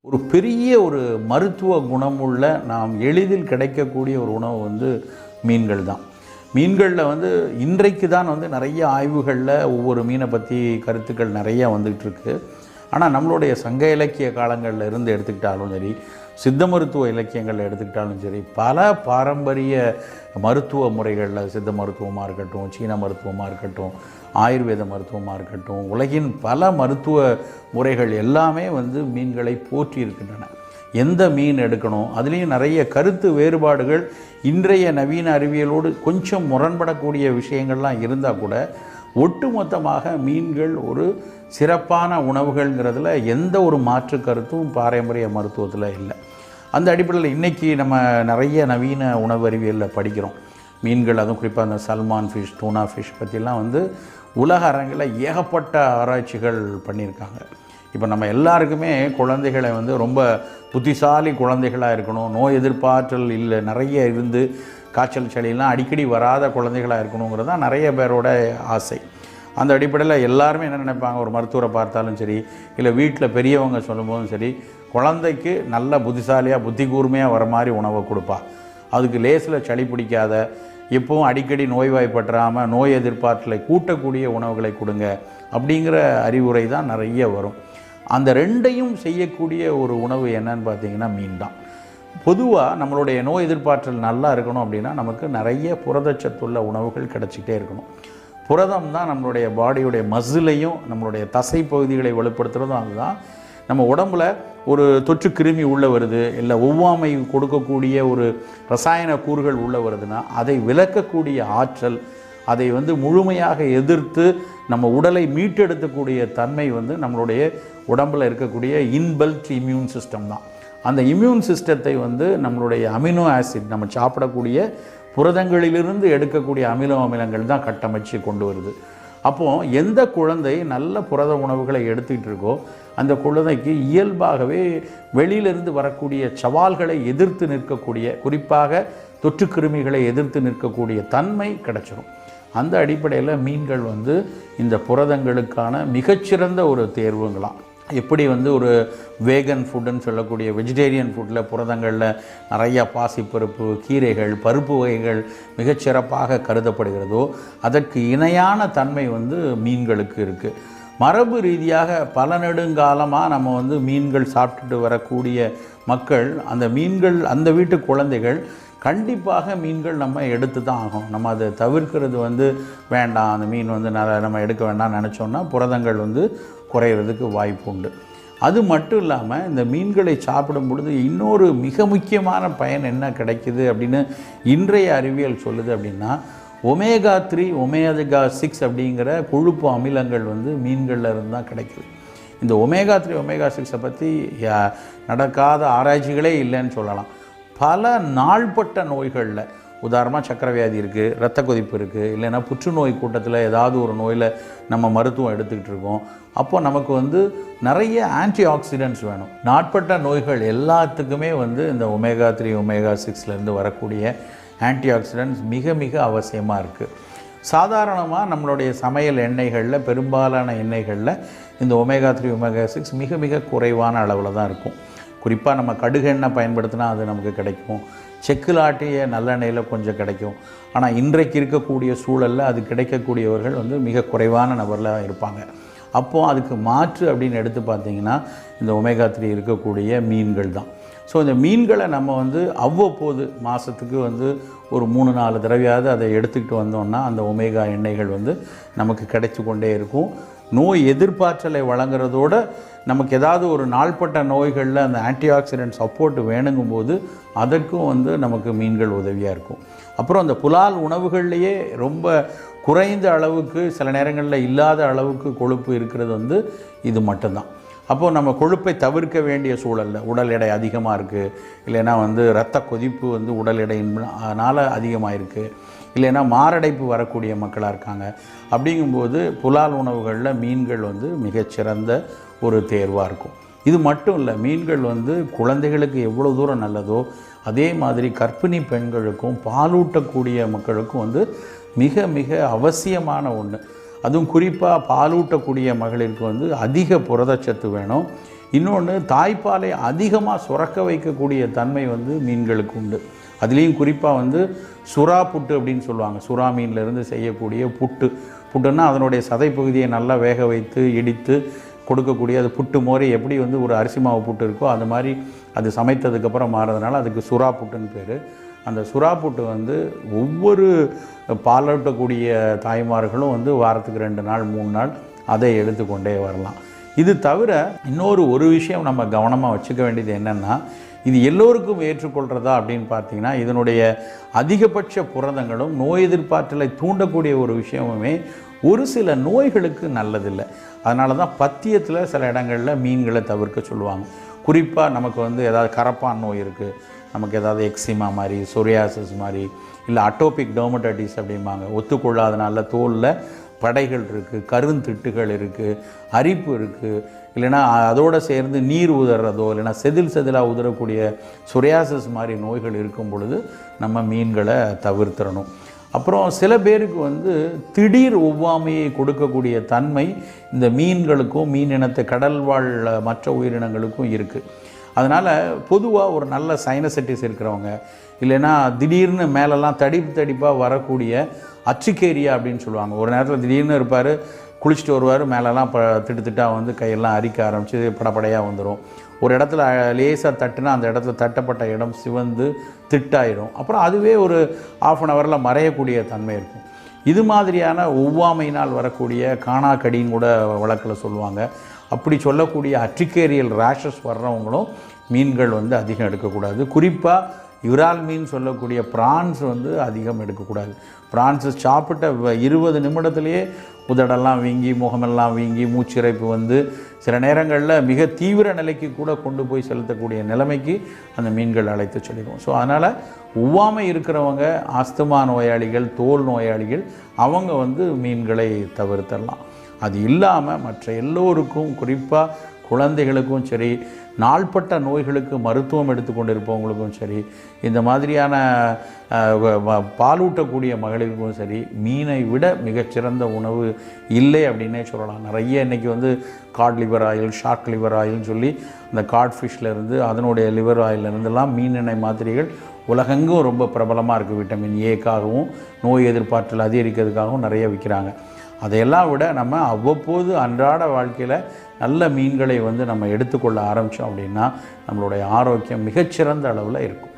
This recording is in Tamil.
ஒரு பெரிய ஒரு மருத்துவ குணமுள்ள நாம் எளிதில் கிடைக்கக்கூடிய ஒரு உணவு மீன்கள் தான். மீன்களில் இன்றைக்கு தான் நிறைய ஆய்வுகளில் ஒவ்வொரு மீனை பற்றி கருத்துக்கள் நிறையா வந்துகிட்ருக்கு. ஆனால் நம்மளுடைய சங்க இலக்கிய காலங்களில் இருந்து எடுத்துக்கிட்டாலும் சரி, சித்த மருத்துவ இலக்கியங்களில் எடுத்துக்கிட்டாலும் சரி, பல பாரம்பரிய மருத்துவ முறைகளில் சித்த மருத்துவமாக இருக்கட்டும், சீன மருத்துவமாக இருக்கட்டும், ஆயுர்வேத மருத்துவமாக இருக்கட்டும், உலகின் பல மருத்துவ முறைகள் எல்லாமே மீன்களை போற்றி இருக்கின்றன. எந்த மீன் எடுக்கணும், அதுலேயும் நிறைய கருத்து வேறுபாடுகள் இன்றைய நவீன அறிவியலோடு கொஞ்சம் முரண்படக்கூடிய விஷயங்கள்லாம் இருந்தால் கூட ஒட்டுமொத்தமாக மீன்கள் ஒரு சிறப்பான உணவுகள்ங்கிறதுல எந்த ஒரு மாற்று கருத்தும் பாரம்பரிய மருத்துவத்தில் இல்லை. அந்த அடிப்படையில் இன்றைக்கி நம்ம நிறைய நவீன உணவு அறிவியலில் படிக்கிறோம். மீன்கள், அதுவும் குறிப்பாக அந்த சல்மான் ஃபிஷ், டூனா ஃபிஷ் பற்றிலாம் உலக அரங்கில் ஏகப்பட்ட ஆராய்ச்சிகள் பண்ணியிருக்காங்க. இப்போ நம்ம எல்லாருக்குமே குழந்தைகளை ரொம்ப புத்திசாலி குழந்தைகளாக இருக்கணும், நோய் எதிர்ப்பாற்றல் இல்லை நிறைய இருந்து காய்ச்சல் சளியெல்லாம் அடிக்கடி வராத குழந்தைகளாக இருக்கணுங்கிறது தான் நிறைய பேரோட ஆசை. அந்த அடிப்படையில் எல்லாருமே என்ன நினைப்பாங்க, ஒரு மருத்துவரை பார்த்தாலும் சரி, இல்லை வீட்டில் பெரியவங்க சொல்லும்போதும் சரி, குழந்தைக்கு நல்ல புத்திசாலியாக புத்தி கூர்மையாக வர மாதிரி உணவை கொடுப்பா, அதுக்கு லேசில் சளி பிடிக்காத, எப்பவும் அடிக்கடி நோய்வாய்ப்பற்றாமல் நோய் எதிர்ப்பாற்றலை கூட்டக்கூடிய உணவுகளை கொடுங்க அப்படிங்கிற அறிவுரை தான் நிறைய வரும். அந்த ரெண்டையும் செய்யக்கூடிய ஒரு உணவு என்னன்னு பார்த்தீங்கன்னா மீன் தான். பொதுவாக நம்மளுடைய நோய் எதிர்ப்பாற்றல் நல்லா இருக்கணும் அப்படின்னா நமக்கு நிறைய புரதச்சத்துள்ள உணவுகள் கிடச்சிக்கிட்டே இருக்கணும். புரதம் தான் நம்மளுடைய பாடியுடைய மசிலையும் நம்மளுடைய தசை பகுதிகளை வலுப்படுத்துகிறதும். அதுதான் நம்ம உடம்பில் ஒரு தொற்று கிருமி உள்ளே வருது, இல்லை ஒவ்வாமை கொடுக்கக்கூடிய ஒரு ரசாயன கூறுகள் உள்ளே வருதுன்னா அதை விலக்கக்கூடிய ஆற்றல், அதை முழுமையாக எதிர்த்து நம்ம உடலை மீட்டெடுக்கக்கூடிய தன்மை நம்மளுடைய உடம்பில் இருக்கக்கூடிய இன்பில்ட் இம்யூன் சிஸ்டம் தான். அந்த இம்யூன் சிஸ்டத்தை நம்மளுடைய அமினோ ஆசிட், நம்ம சாப்பிடக்கூடிய புரதங்களிலிருந்து எடுக்கக்கூடிய அமினோ அமிலங்கள் தான் கட்டமைச்சு கொண்டு வருது. அப்போது எந்த குழந்தை நல்ல புரத உணவுகளை எடுத்துக்கிட்டு இருக்கோ அந்த குழந்தைக்கு இயல்பாகவே வெளியிலிருந்து வரக்கூடிய சவால்களை எதிர்த்து நிற்கக்கூடிய, குறிப்பாக தொற்று கிருமிகளை எதிர்த்து நிற்கக்கூடிய தன்மை கிடைச்சிடும். அந்த அடிப்படையில் மீன்கள் இந்த புரதங்களுக்கான மிகச்சிறந்த ஒரு தேர்வுங்களாம். எப்படி ஒரு வேகன் ஃபுட்டுன்னு சொல்லக்கூடிய வெஜிடேரியன் ஃபுட்டில் புரதங்களில் நிறையா பாசிப்பருப்பு, கீரைகள், பருப்பு வகைகள் மிகச்சிறப்பாக கருதப்படுகிறதோ அதற்கு இணையான தன்மை மீன்களுக்கு இருக்குது. மரபு ரீதியாக பல நெடுங்காலமாக நம்ம மீன்கள் சாப்பிட்டுட்டு வரக்கூடிய மக்கள், அந்த மீன்கள், அந்த வீட்டு குழந்தைகள் கண்டிப்பாக மீன்கள் நம்ம எடுத்து தான் ஆகும். நம்ம அதை தவிர்க்கிறது வேண்டாம், அந்த மீன் நம்ம எடுக்க வேண்டாம்னு நினச்சோன்னா புரதங்கள் குறையிறதுக்கு வாய்ப்பு உண்டு. அது மட்டும் இல்லாமல் இந்த மீன்களை சாப்பிடும் பொழுது இன்னொரு மிக முக்கியமான பயன் என்ன கிடைக்குது அப்படின்னு இன்றைய அறிவியல் சொல்லுது அப்படின்னா, ஒமேகா 3, ஒமேகா 6 அப்படிங்கிற கொழுப்பு அமிலங்கள் மீன்களில் இருந்து தான் கிடைக்குது. இந்த ஒமேகா 3, ஒமேகா 6 பற்றி நடக்காத ஆராய்ச்சிகளே இல்லைன்னு சொல்லலாம். பல நாள்பட்ட நோய்களில், உதாரணமாக சக்கரை வியாதி இருக்குது, இரத்த கொதிப்பு இருக்குது, இல்லைன்னா புற்றுநோய் கூட்டத்தில் ஏதாவது ஒரு நோயில் நம்ம மருத்துவம் எடுத்துக்கிட்டு இருக்கோம். அப்போ நமக்கு நிறைய ஆன்டி ஆக்சிடென்ட்ஸ் வேணும். நாட்பட்ட நோய்கள் எல்லாத்துக்குமே இந்த ஒமேகா 3, ஒமேகா 6லேருந்து வரக்கூடிய ஆன்டி ஆக்சிடென்ட்ஸ் மிக மிக அவசியமாக இருக்குது. சாதாரணமாக நம்மளுடைய சமையல் எண்ணெய்களில், பெரும்பாலான எண்ணெய்களில் இந்த ஒமேகா 3, ஒமேகா 6 மிக மிக குறைவான அளவில் தான் இருக்கும். குறிப்பாக நம்ம கடுகு எண்ணெய் பயன்படுத்தினா அது நமக்கு கிடைக்கும், செக்கில் ஆட்டிய நல்லெண்ணெயில் கொஞ்சம் கிடைக்கும். ஆனால் இன்றைக்கு இருக்கக்கூடிய சூழலில் அது கிடைக்கக்கூடியவர்கள் மிக குறைவான நபரில் இருப்பாங்க. அப்போது அதுக்கு மாற்று அப்படின்னு எடுத்து பார்த்திங்கன்னா இந்த ஒமேகா 3 இருக்கக்கூடிய மீன்கள் தான். ஸோ இந்த மீன்களை நம்ம அவ்வப்போது மாதத்துக்கு ஒரு 3-4 தடவையாவது அதை எடுத்துக்கிட்டு வந்தோம்னா அந்த ஒமேகா எண்ணெய்கள் நமக்கு கிடைச்சி கொண்டே இருக்கும். நோய் எதிர்ப்பாற்றலை வழங்குறதோடு நமக்கு ஏதாவது ஒரு நாள்பட்ட நோய்களில் அந்த ஆன்டி ஆக்சிடென்ட் சப்போர்ட் வேணுங்கும்போது அதற்கும் நமக்கு மீன்கள் உதவியாக இருக்கும். அப்புறம் அந்த புலால் உணவுகள்லேயே ரொம்ப குறைந்த அளவுக்கு, சில நேரங்களில் இல்லாத அளவுக்கு கொழுப்பு இருக்கிறது இது மட்டும்தான். அப்போது நம்ம கொழுப்பை தவிர்க்க வேண்டிய சூழலில், உடல் எடை அதிகமாக இருக்குது, இல்லைன்னா இரத்த கொதிப்பு உடல் எடையினால் அதிகமாக இருக்குது, இல்லைன்னா மாரடைப்பு வரக்கூடிய மக்களாக இருக்காங்க, அப்படிங்கும்போது புலால் உணவுகளில் மீன்கள் மிகச்சிறந்த ஒரு தேர்வாக இருக்கும். இது மட்டும் இல்லை, மீன்கள் குழந்தைகளுக்கு எவ்வளோ தூரம் நல்லதோ அதே மாதிரி கர்ப்பிணி பெண்களுக்கும் பாலூட்டக்கூடிய மக்களுக்கும் மிக மிக அவசியமான ஒன்று. அதுவும் குறிப்பாக பாலூட்டக்கூடிய மகளிருக்கு அதிக புரதச்சத்து வேணும். இன்னொன்று, தாய்ப்பாலை அதிகமாக சுரக்க வைக்கக்கூடிய தன்மை வந்து மீன்களுக்கு உண்டு. அதுலேயும் குறிப்பாக வந்து சுறா புட்டு அப்படின்னு சொல்லுவாங்க. சுறா மீன்லேருந்து செய்யக்கூடிய புட்டுன்னா அதனுடைய சதைப்பகுதியை நல்லா வேக வைத்து இடித்து கொடுக்கக்கூடிய, அது புட்டு மோரி எப்படி வந்து ஒரு அரிசி மாவு புட்டு இருக்கோ அது மாதிரி அது சமைத்ததுக்கப்புறம் மாறதுனால அதுக்கு சுறா புட்டுன்னு பேர். அந்த சுறா புட்டு வந்து ஒவ்வொரு பாலூட்டக்கூடிய தாய்மார்களும் வந்து வாரத்துக்கு 2 நாள் 3 நாள் அதை எடுத்துக்கொண்டே வரலாம். இது தவிர ஒரு விஷயம் நம்ம கவனமாக வச்சுக்க வேண்டியது என்னென்னா, இது எல்லோருக்கும் ஏற்றுக்கொள்கிறதா அப்படின்னு பார்த்தீங்கன்னா, இதனுடைய அதிகபட்ச புரதங்களும் நோய் எதிர்ப்பாற்றலை தூண்டக்கூடிய ஒரு விஷயமுமே ஒரு சில நோய்களுக்கு நல்லதில்லை. அதனால தான் பத்தியத்தில் சில இடங்களில் மீன்களை தவிர்க்க சொல்லுவாங்க. குறிப்பாக நமக்கு வந்து ஏதாவது கரப்பான் நோய் இருக்குது, நமக்கு ஏதாவது எக்ஸிமா மாதிரி, சொரியாசிஸ் மாதிரி, இல்லை அட்டோபிக் டெர்மடைட்டிஸ் அப்படிம்பாங்க, ஒத்துக்கொள்ளாதனால தோலில் படைகள் இருக்குது, கருந்திட்டுகள் இருக்குது, அரிப்பு இருக்குது, இல்லைனா அதோடு சேர்ந்து நீர் உதறதோ இல்லைனா செதிலாக உதறக்கூடிய சொரியாசிஸ் மாதிரி நோய்கள் இருக்கும் பொழுது நம்ம மீன்களை தவிர்த்திடணும். அப்புறம் சில பேருக்கு வந்து திடீர் ஒவ்வாமையை கொடுக்கக்கூடிய தன்மை இந்த மீன்களுக்கும் மீன் இனத்தை கடல் வாழ் மற்ற உயிரினங்களுக்கும் இருக்குது. அதனால் பொதுவாக ஒரு நல்ல சைனசைட்டிஸ் இருக்கிறவங்க, இல்லைன்னா திடீர்னு மேலெல்லாம் தடிப்பாக வரக்கூடிய அச்சுக்கேரியா அப்படின்னு சொல்லுவாங்க. ஒரு நேரத்தில் திடீர்னு இருப்பார், குளிச்சுட்டு வருவார், மேலெல்லாம் திட்டாக வந்து கையெல்லாம் அரிக்க ஆரம்பித்து படப்படையாக வந்துடும். ஒரு இடத்துல லேசாக தட்டுனா அந்த இடத்துல தட்டப்பட்ட இடம் சிவந்து திட்டாயிடும். அப்புறம் அதுவே ஒரு 1/2 ஹவரில் மறையக்கூடிய தன்மை இருக்கும். இது மாதிரியான ஒவ்வாமையினால் வரக்கூடிய காணாக்கடின்னு கூட வழக்கில் சொல்லுவாங்க. அப்படி சொல்லக்கூடிய அட்ரிகேரியல் ரேஷஸ் வர்றவங்களும் மீன்கள் வந்து அதிகம் எடுக்கக்கூடாது. குறிப்பாக இறால் மீன் சொல்லக்கூடிய ப்ரான்ஸ் வந்து அதிகம் எடுக்கக்கூடாது. ப்ரான்ஸு சாப்பிட்ட 20 நிமிடத்துலேயே உதடெல்லாம் வீங்கி, முகமெல்லாம் வீங்கி, மூச்சிறைப்பு வந்து சில நேரங்களில் மிக தீவிர நிலைக்கு கூட கொண்டு போய் செலுத்தக்கூடிய நிலைமைக்கு அந்த மீன்கள் அழைத்து சொல்லிடுவோம். ஸோ அதனால் ஒவ்வாமை இருக்கிறவங்க, ஆஸ்துமா நோயாளிகள், தோல் நோயாளிகள், அவங்க வந்து மீன்களை தவிர்த்தரலாம். அது இல்லாமல் மற்ற எல்லோருக்கும், குறிப்பாக குழந்தைகளுக்கும் சரி, நாள்பட்ட நோய்களுக்கு மருத்துவம் எடுத்துக்கொண்டிருப்பவங்களுக்கும் சரி, இந்த மாதிரியான பாலூட்டக்கூடிய மகளிருக்கும் சரி, மீனை விட மிகச்சிறந்த உணவு இல்லை அப்படின்னே சொல்லலாம். நிறைய இன்றைக்கி வந்து cod liver oil, shark liver ஆயில்னு சொல்லி அந்த காட் ஃபிஷ்லேருந்து அதனுடைய லிவர் ஆயிலிருந்தெல்லாம் மீன் எண்ணெய் மாத்திரைகள் உலகெங்கும் ரொம்ப பிரபலமாக இருக்குது. விட்டமின் ஏக்காகவும் நோய் எதிர்ப்பாற்றல் அதிகரிக்கிறதுக்காகவும் நிறைய விற்கிறாங்க. அதையெல்லாம் விட நம்ம அவ்வப்போது அன்றாட வாழ்க்கையில் நல்ல மீன்களை வந்து நம்ம எடுத்துக்கொள்ள ஆரம்பித்தோம் அப்படின்னா நம்மளுடைய ஆரோக்கியம் மிகச்சிறந்த அளவில் இருக்கும்.